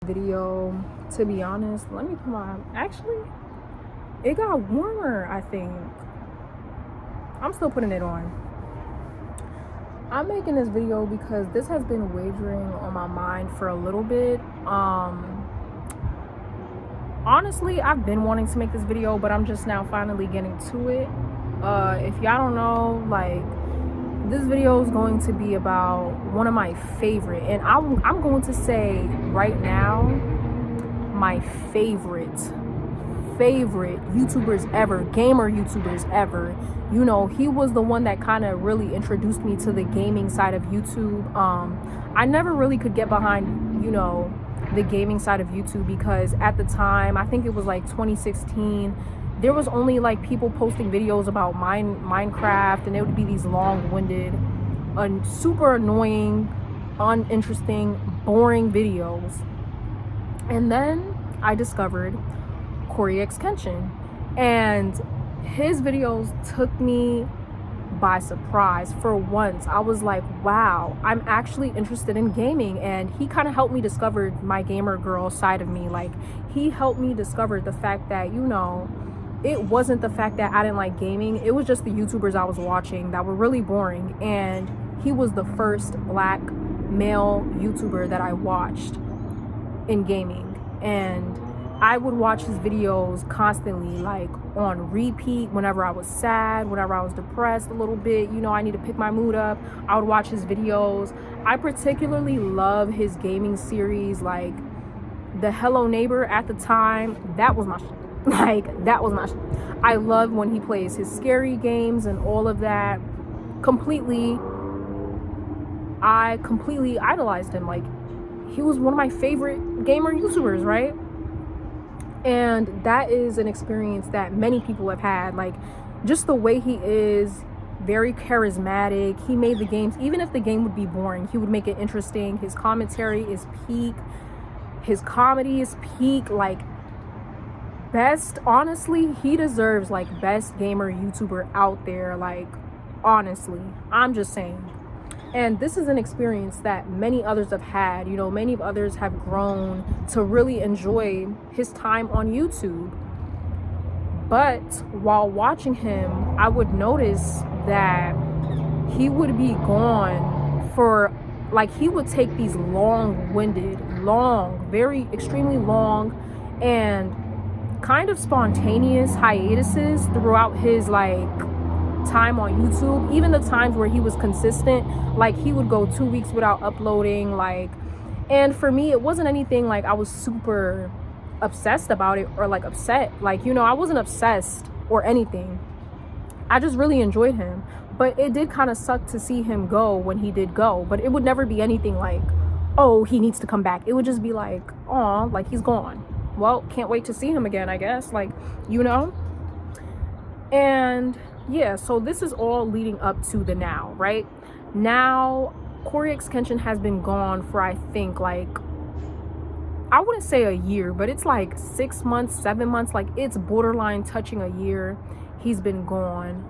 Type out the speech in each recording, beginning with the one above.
video, to be honest. Let me put my, actually it got warmer. I think I'm still putting it on. I'm making this video because this has been wagering on my mind for a little bit. Honestly, I've been wanting to make this video, but I'm just now finally getting to it. If y'all don't know, like, this video is going to be about one of my favorite, and I'm going to say right now, my favorite YouTubers ever, gamer YouTubers ever. You know, he was the one that kind of really introduced me to the gaming side of YouTube. I never really could get behind, you know, the gaming side of YouTube, because at the time, I think it was like 2016, there was only like people posting videos about Minecraft, and it would be these long-winded, super annoying, uninteresting, boring videos. And then I discovered CoryxKenshin, and his videos took me by surprise. For once, I was like, wow, I'm actually interested in gaming. And he kind of helped me discover my gamer girl side of me. Like, he helped me discover the fact that, you know, it wasn't the fact that I didn't like gaming, it was just the YouTubers I was watching that were really boring. And he was the first black male YouTuber that I watched in gaming, and I would watch his videos constantly, like on repeat. Whenever I was sad, whenever I was depressed a little bit, you know, I need to pick my mood up, I would watch his videos. I particularly love his gaming series, like the Hello Neighbor. At the time, that was my like, that was my I love when he plays his scary games and all of that. I completely idolized him. Like, he was one of my favorite gamer YouTubers, right? And that is an experience that many people have had. Like, just the way he is, very charismatic. He made the games, even if the game would be boring, he would make it interesting. His commentary is peak. His comedy is peak. Like, best, honestly, he deserves like best gamer YouTuber out there. Like, honestly, I'm just saying. And this is an experience that many others have had. You know, many others have grown to really enjoy his time on YouTube. But while watching him, I would notice that he would be gone for, like, he would take these long-winded, very extremely long and kind of spontaneous hiatuses throughout his, like, time on YouTube. Even the times where he was consistent, like, he would go 2 weeks without uploading, like, and for me, it wasn't anything like I was super obsessed about it or like upset. Like, you know, I wasn't obsessed or anything. I just really enjoyed him. But it did kind of suck to see him go when he did go. But it would never be anything like, oh, he needs to come back. It would just be like, aw, like, he's gone. Well, can't wait to see him again, I guess. Like, you know? And yeah, so this is all leading up to the now, right? Now, CoryxKenshin has been gone for, I think, like, I wouldn't say a year, but it's like 6 months, 7 months. Like, it's borderline touching a year. He's been gone.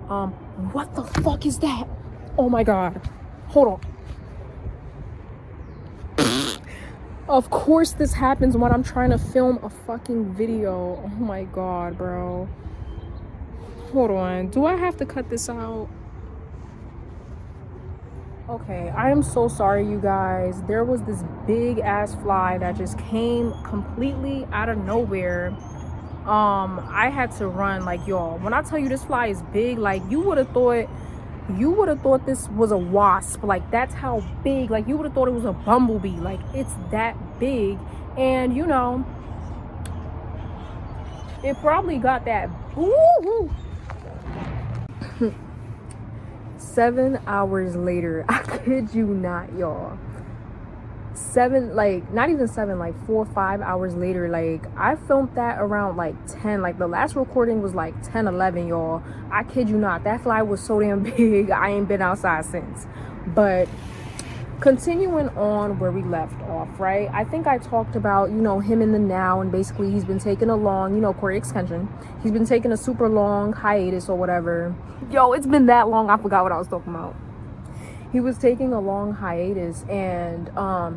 What the fuck is that? Oh my God. Hold on. Of course this happens when I'm trying to film a fucking video. Oh my God, bro. Hold on. Do I have to cut this out? Okay, I am so sorry, you guys. There was this big ass fly that just came completely out of nowhere. I had to run. Like, y'all, when I tell you this fly is big, like, you would have thought this was a wasp. Like, that's how big. Like, you would have thought it was a bumblebee. Like, it's that big. And, you know, it probably got that woo-hoo. 7 hours later, I kid you not, y'all. 7, like, not even 7, like 4 or 5 hours later, like, I filmed that around like 10. Like, the last recording was like 10, 11, y'all. I kid you not, that fly was so damn big. I ain't been outside since. But continuing on where we left off, right? I think I talked about, you know, him in the now, and basically he's been taking a long, you know, CoryxKenshin, he's been taking a super long hiatus or whatever. Yo, it's been that long, I forgot what I was talking about. he was taking a long hiatus, and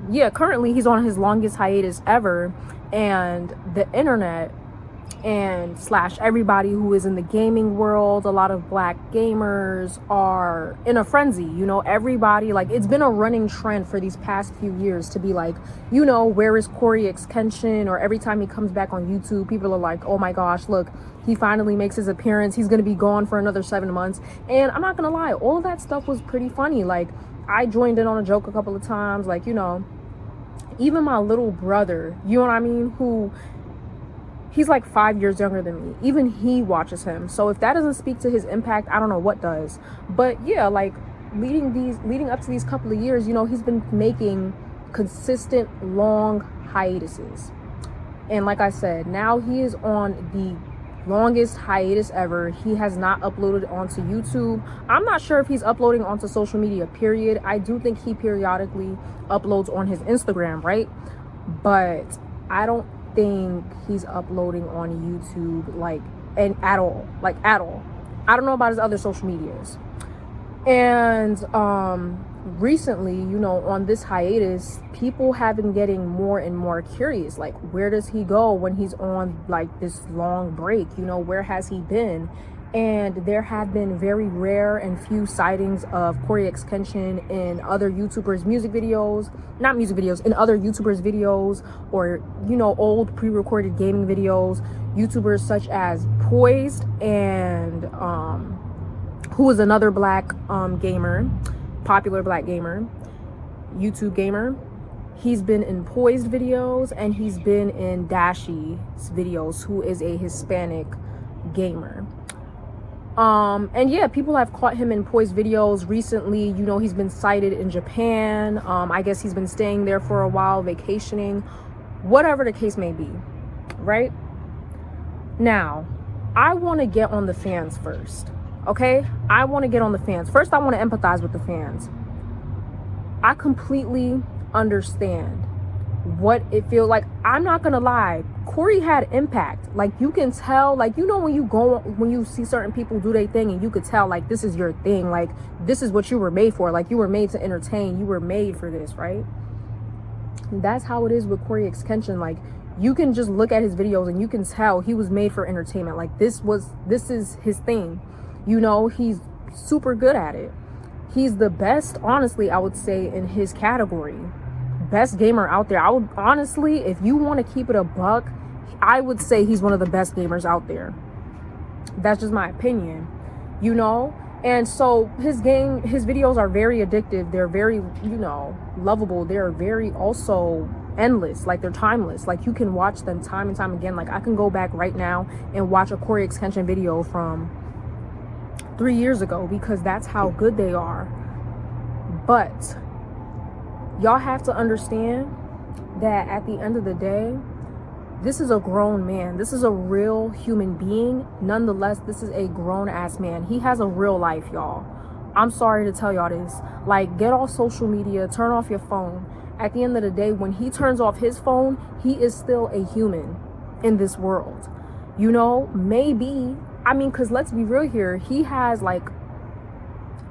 yeah, currently he's on his longest hiatus ever. And the internet and slash everybody who is in the gaming world, a lot of black gamers are in a frenzy. You know, everybody, like, it's been a running trend for these past few years to be like, you know, where is CoryxKenshin? Or every time he comes back on YouTube, people are like, oh my gosh, look, he finally makes his appearance, he's gonna be gone for another 7 months. And I'm not gonna lie, all of that stuff was pretty funny. Like, I joined in on a joke a couple of times, like, you know, even my little brother, you know what I mean, who he's like 5 years younger than me, even he watches him. So if that doesn't speak to his impact, I don't know what does. But yeah, like, leading up to these couple of years, you know, he's been making consistent long hiatuses. And like I said, now he is on the longest hiatus ever. He has not uploaded onto YouTube. I'm not sure if he's uploading onto social media, period. I do think he periodically uploads on his Instagram, right? But I don't think he's uploading on YouTube, like, and at all. I don't know about his other social medias. And recently, you know, on this hiatus, people have been getting more and more curious, like, where does he go when he's on like this long break? You know, where has he been? And there have been very rare and few sightings of CoryxKenshin in other YouTubers' in other YouTubers' videos, or, you know, old pre-recorded gaming videos. YouTubers such as Poised and who is another black gamer, popular black gamer, YouTube gamer. He's been in Poised videos, and he's been in Dashy's videos, who is a Hispanic gamer. And yeah, people have caught him in Poised videos recently. You know, he's been sighted in Japan. I guess he's been staying there for a while, vacationing, whatever the case may be, right? Now, I want to get on the fans first, okay? I want to get on the fans. First, I want to empathize with the fans. I completely understand what it feels like. I'm not gonna lie, Cory had impact. Like, you can tell, like, you know, when you see certain people do their thing, and you could tell, like, this is your thing, like, this is what you were made for, like, you were made to entertain, you were made for this, right? That's how it is with CoryxKenshin. Like, you can just look at his videos and you can tell he was made for entertainment. Like, this is his thing. You know, he's super good at it. He's the best, honestly, I would say, in his category. Best gamer out there. I would honestly, if you want to keep it a buck, I would say he's one of the best gamers out there. That's just my opinion, you know? And so his videos are very addictive. They're very, you know, lovable. They're very also endless. Like, they're timeless. Like, you can watch them time and time again. Like, I can go back right now and watch a CoryxKenshin video from 3 years ago, because that's how good they are. But y'all have to understand that at the end of the day, this is a grown man. This is a real human being. Nonetheless, this is a grown-ass man. He has a real life, y'all. I'm sorry to tell y'all this. Like, get off social media, turn off your phone. At the end of the day, when he turns off his phone, he is still a human in this world. You know, maybe, I mean, because let's be real here, he has, like,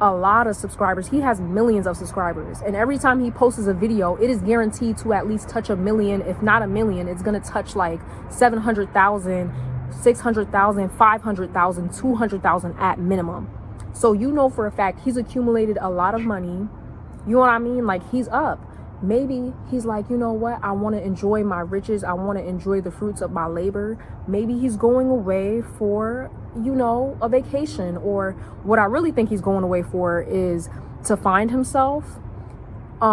a lot of subscribers. He has millions of subscribers, and every time he posts a video, it is guaranteed to at least touch 1 million. If not 1 million, it's gonna touch like 700,000, 600,000, 500,000, 200,000 at minimum. So you know for a fact he's accumulated a lot of money. You know what I mean? Like, he's up. Maybe he's like, you know what, I want to enjoy my riches, I want to enjoy the fruits of my labor. Maybe he's going away for, you know, a vacation. Or what I really think he's going away for is to find himself. You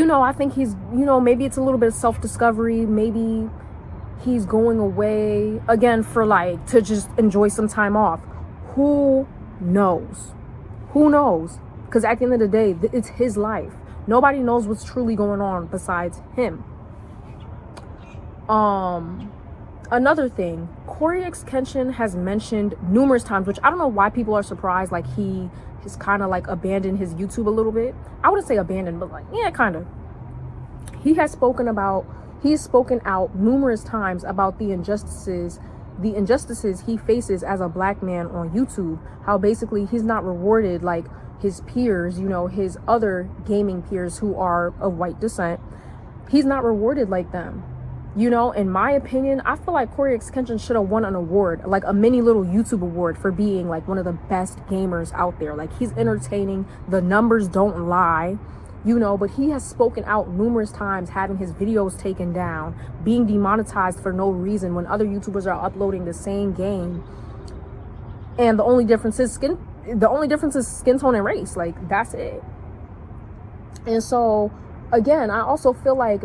know, I think he's, you know, maybe it's a little bit of self-discovery. Maybe he's going away again for, like, to just enjoy some time off. Who knows? Who knows? Because at the end of the day, it's his life. Nobody knows what's truly going on besides him. Another thing, CoryxKenshin has mentioned numerous times, which I don't know why people are surprised, like he has kind of like abandoned his YouTube a little bit. I wouldn't say abandoned, but like, yeah, kind of. He's spoken out numerous times about the injustices the injustices he faces as a black man on YouTube, how basically he's not rewarded like his peers, you know, his other gaming peers who are of white descent. He's not rewarded like them. You know, in my opinion, I feel like CoryxKenshin should have won an award, like a mini little YouTube award, for being like one of the best gamers out there. Like, he's entertaining, the numbers don't lie, you know, but he has spoken out numerous times, having his videos taken down, being demonetized for no reason when other YouTubers are uploading the same game. And the only difference is skin tone and race. Like, that's it. And so, again, I also feel like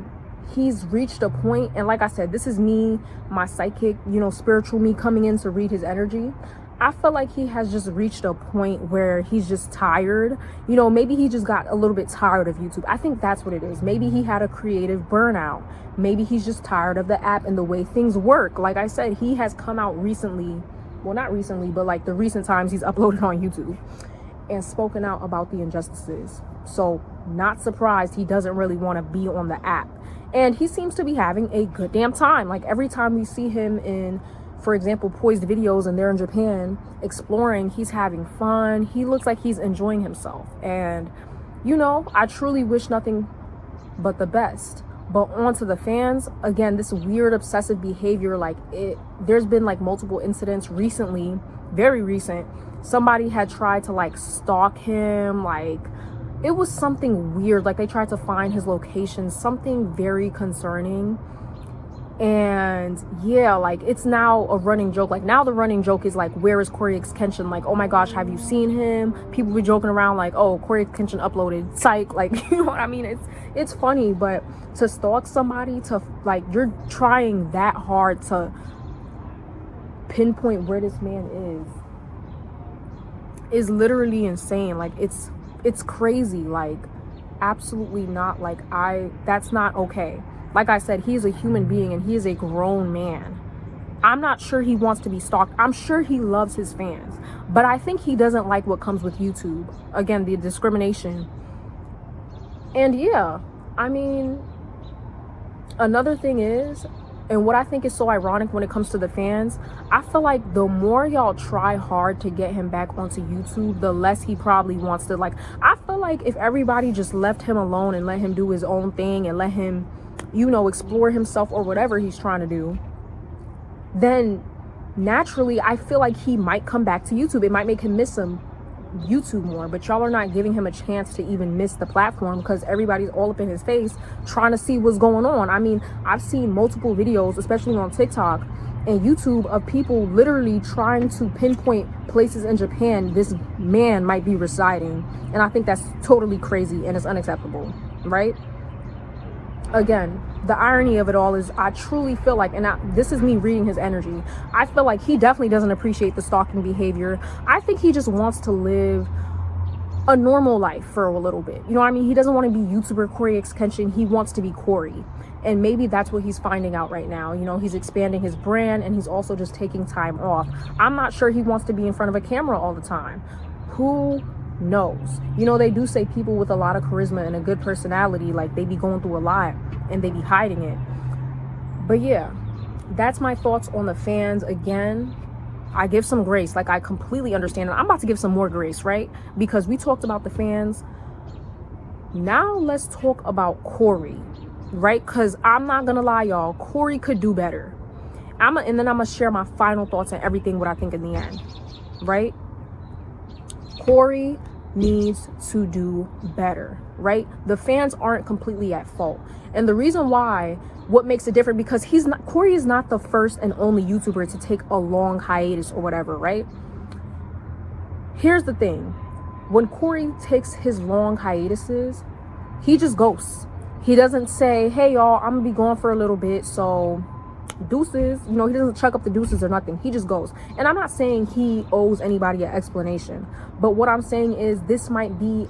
he's reached a point, and like I said, this is me, my psychic, you know, spiritual me coming in to read his energy. I feel like he has just reached a point where he's just tired. You know, maybe he just got a little bit tired of YouTube. I think that's what it is. Maybe he had a creative burnout. Maybe he's just tired of the app and the way things work. Like I said, he has come out recently, well, not recently, but like the recent times he's uploaded on YouTube and spoken out about the injustices. So not surprised he doesn't really want to be on the app. And he seems to be having a good damn time. Like, every time we see him in, for example, Poised videos and they're in Japan exploring, he's having fun. He looks like he's enjoying himself. And, you know, I truly wish nothing but the best. But on to the fans, again, this weird obsessive behavior, like, there's been like multiple incidents recently, very recent. Somebody had tried to like stalk him, like, it was something weird. Like, they tried to find his location, something very concerning. And yeah, like, it's now a running joke. Like, now the running joke is like, where is CoryxKenshin? Like, oh my gosh, have you seen him? People be joking around like, oh, CoryxKenshin uploaded, psych. Like, you know what I mean? It's funny, but to stalk somebody, to like, you're trying that hard to pinpoint where this man is literally insane. Like, it's crazy. Like, absolutely not. Like, that's not okay. Like I said, he's a human being and he is a grown man. I'm not sure he wants to be stalked. I'm sure he loves his fans, but I think he doesn't like what comes with YouTube. Again, the discrimination. And yeah, I mean, another thing is, and what I think is so ironic when it comes to the fans, I feel like the more y'all try hard to get him back onto YouTube, the less he probably wants to. Like, I feel like if everybody just left him alone and let him do his own thing and let him, you know, explore himself or whatever he's trying to do, then naturally I feel like he might come back to YouTube. It might make him miss YouTube more, but y'all are not giving him a chance to even miss the platform because everybody's all up in his face trying to see what's going on. I mean, I've seen multiple videos, especially on TikTok and YouTube, of people literally trying to pinpoint places in Japan this man might be residing, and I think that's totally crazy and it's unacceptable, right? Again, the irony of it all is, I truly feel like, and this is me reading his energy, I feel like he definitely doesn't appreciate the stalking behavior. I think he just wants to live a normal life for a little bit. You know what I mean? He doesn't want to be YouTuber CoryxKenshin. He wants to be Cory. And maybe that's what he's finding out right now. You know, he's expanding his brand and he's also just taking time off. I'm not sure he wants to be in front of a camera all the time. Who knows? You know, they do say people with a lot of charisma and a good personality, like, they be going through a lot and they be hiding it. But yeah, that's my thoughts on the fans. Again, I give some grace. Like, I completely understand. I'm about to give some more grace, right? Because we talked about the fans. Now let's talk about Cory, right? Because I'm not gonna lie, y'all, Cory could do better. And then I'm gonna share my final thoughts on everything, what I think in the end, right? Cory needs to do better, right? The fans aren't completely at fault. And the reason why, what makes it different, because Cory is not the first and only YouTuber to take a long hiatus or whatever, right? Here's the thing. When Cory takes his long hiatuses, he just ghosts. He doesn't say, hey y'all, I'm gonna be gone for a little bit, so deuces. You know, he doesn't chuck up the deuces or nothing. He just goes. And I'm not saying he owes anybody an explanation, but what I'm saying is, this might be,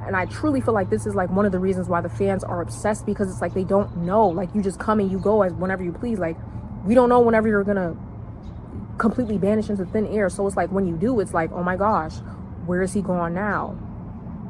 and I truly feel like this is like one of the reasons why the fans are obsessed, because it's like they don't know. Like, you just come and you go as whenever you please. Like, we don't know whenever you're gonna completely vanish into thin air. So it's like, when you do, it's like, oh my gosh, where is he going now?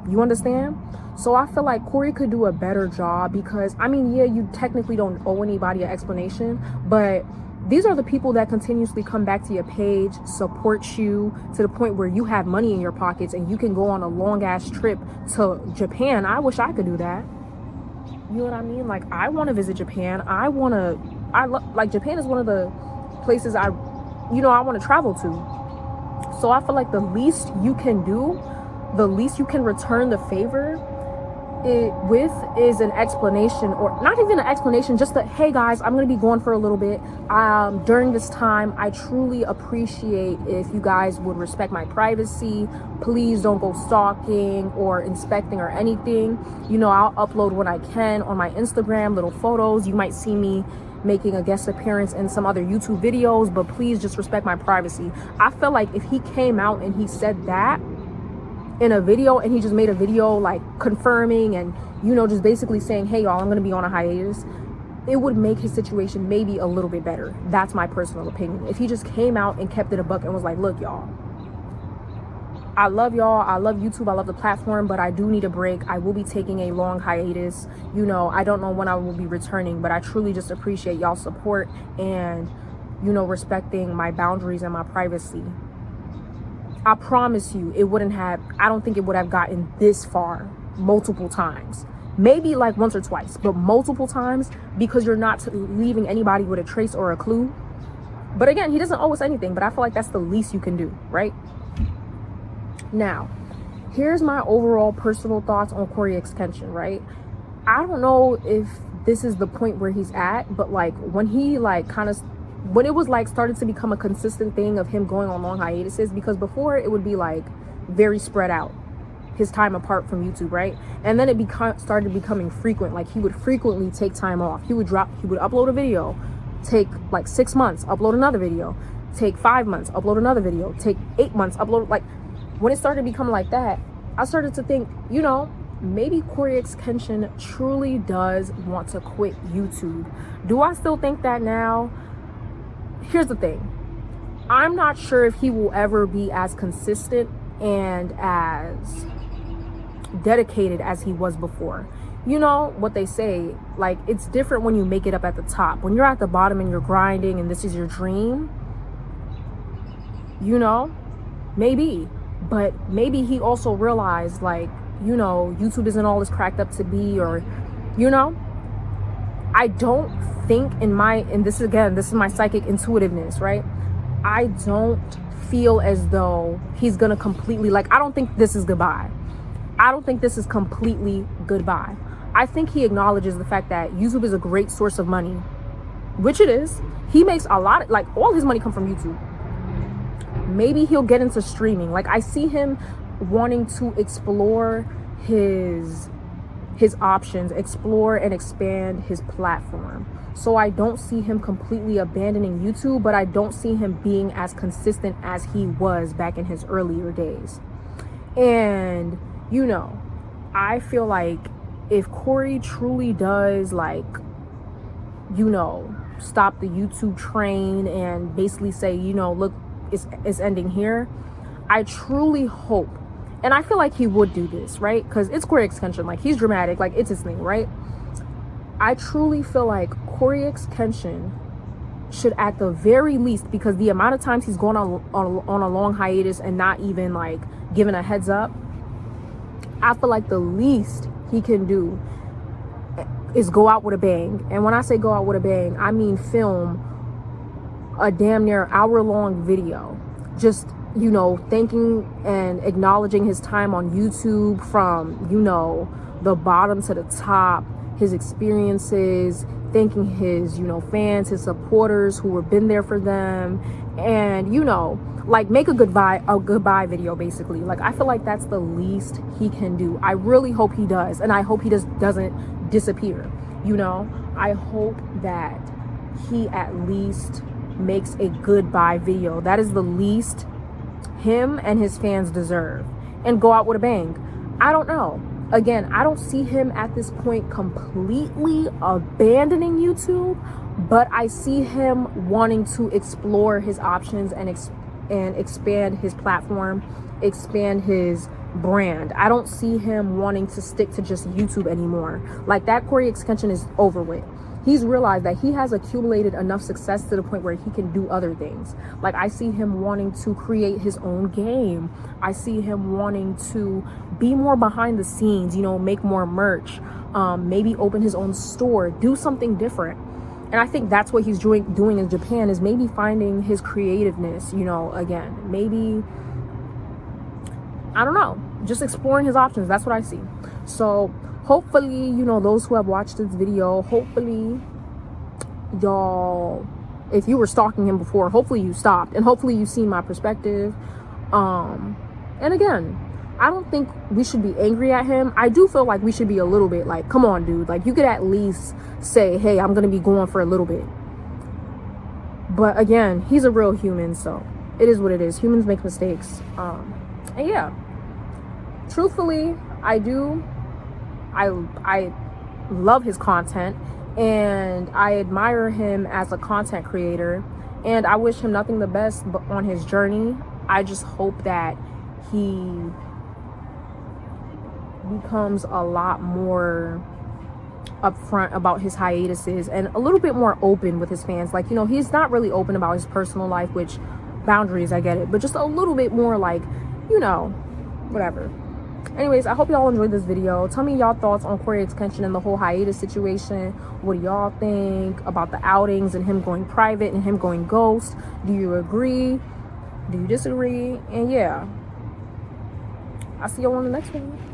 You understand? So I feel like Cory could do a better job, because I mean, yeah, you technically don't owe anybody an explanation, but These are the people that continuously come back to your page, support you to the point where you have money in your pockets and you can go on a long ass trip to Japan. I wish I could do that. You know what I mean? Like, I want to visit Japan. Like, Japan is one of the places I want to travel to. So I feel like the least you can do, the least you can return the favor with is an explanation, or not even an explanation, just that, hey guys, I'm going to be gone for a little bit. During this time, I truly appreciate if you guys would respect my privacy. Please don't go stalking or inspecting or anything. I'll upload when I can on my Instagram, little photos. You might see me making a guest appearance in some other YouTube videos, but please just respect my privacy. I feel like if he came out and he said that in a video, and he just made a video like confirming and just basically saying, hey y'all, I'm gonna be on a hiatus, it would make his situation maybe a little bit better. That's my personal opinion. If he just came out and kept it a buck and was like, look y'all, I love YouTube, I love the platform, but I do need a break. I will be taking a long hiatus. I don't know when I will be returning, but I truly just appreciate y'all's support and respecting my boundaries and my privacy. I promise you, I don't think it would have gotten this far multiple times. Maybe like once or twice, but multiple times, because you're not leaving anybody with a trace or a clue. But again, he doesn't owe us anything, but I feel like that's the least you can do, right? Now, here's my overall personal thoughts on CoryxKenshin, right? I don't know if this is the point where he's at, but like when he when it was like started to become a consistent thing of him going on long hiatuses, because before it would be like very spread out, his time apart from YouTube, right? And then it started becoming frequent. Like, he would frequently take time off. He would upload a video, take like 6 months, upload another video, take 5 months, upload another video, take 8 months, upload. Like, when it started becoming like that, I started to think, maybe CoryxKenshin truly does want to quit YouTube. Do I still think that now? Here's the thing. I'm not sure if he will ever be as consistent and as dedicated as he was before. You know what they say, like, it's different when you make it up at the top. When you're at the bottom and you're grinding and this is your dream, maybe. But maybe he also realized, like, YouTube isn't all it's cracked up to be, or, I don't think and this is my psychic intuitiveness, right? I don't feel as though he's gonna completely, like, I don't think this is goodbye. I don't think this is completely goodbye. I think he acknowledges the fact that YouTube is a great source of money, which it is. He makes a lot of, like, all his money come from YouTube. Maybe he'll get into streaming. Like, I see him wanting to explore his options, explore and expand his platform. So I don't see him completely abandoning YouTube, but I don't see him being as consistent as he was back in his earlier days. And, I feel like if Cory truly does, like, stop the YouTube train and basically say, look, it's ending here, I truly hope, and I feel like he would do this, right? Because it's CoryxKenshin, like, he's dramatic, like, it's his thing, right? I truly feel like CoryxKenshin should, at the very least, because the amount of times he's gone on a long hiatus and not even, like, giving a heads up, I feel like the least he can do is go out with a bang. And when I say go out with a bang, I mean film a damn near hour-long video, just, thanking and acknowledging his time on YouTube from, the bottom to the top, his experiences, thanking his, fans, his supporters who have been there for them, and, like, make a goodbye video, basically. Like, I feel like that's the least he can do. I really hope he does, and I hope he just doesn't disappear. I hope that he at least makes a goodbye video. That is the least him and his fans deserve, and go out with a bang. I don't know. Again, I don't see him at this point completely abandoning YouTube, but I see him wanting to explore his options and expand his platform, expand his brand. I don't see him wanting to stick to just YouTube anymore. Like, that CoryxKenshin is over with. he's realized that he has accumulated enough success to the point where he can do other things. Like, I see him wanting to create his own game. I see him wanting to be more behind the scenes, you know, make more merch, maybe open his own store, do something different. And I think that's what he's doing in Japan, is maybe finding his creativeness, you know, again. Maybe, I don't know, just exploring his options. That's what I see. So hopefully, you know, those who have watched this video, hopefully y'all, if you were stalking him before, hopefully you stopped, and hopefully you've seen my perspective. And again, I don't think we should be angry at him. I do feel like we should be a little bit like, come on, dude. Like, you could at least say, hey, I'm going to be going for a little bit. But again, he's a real human, so it is what it is. Humans make mistakes. And yeah, truthfully, I love his content, and I admire him as a content creator, and I wish him nothing but best on his journey. I just hope that he becomes a lot more upfront about his hiatuses and a little bit more open with his fans. Like, you know, he's not really open about his personal life, which, boundaries, I get it, but just a little bit more, like, you know, whatever. Anyways, I hope y'all enjoyed this video. Tell me y'all thoughts on CoryxKenshin and the whole hiatus situation. What do y'all think about the outings and him going private and him going ghost? Do you agree? Do you disagree? And yeah, I'll see y'all on the next one.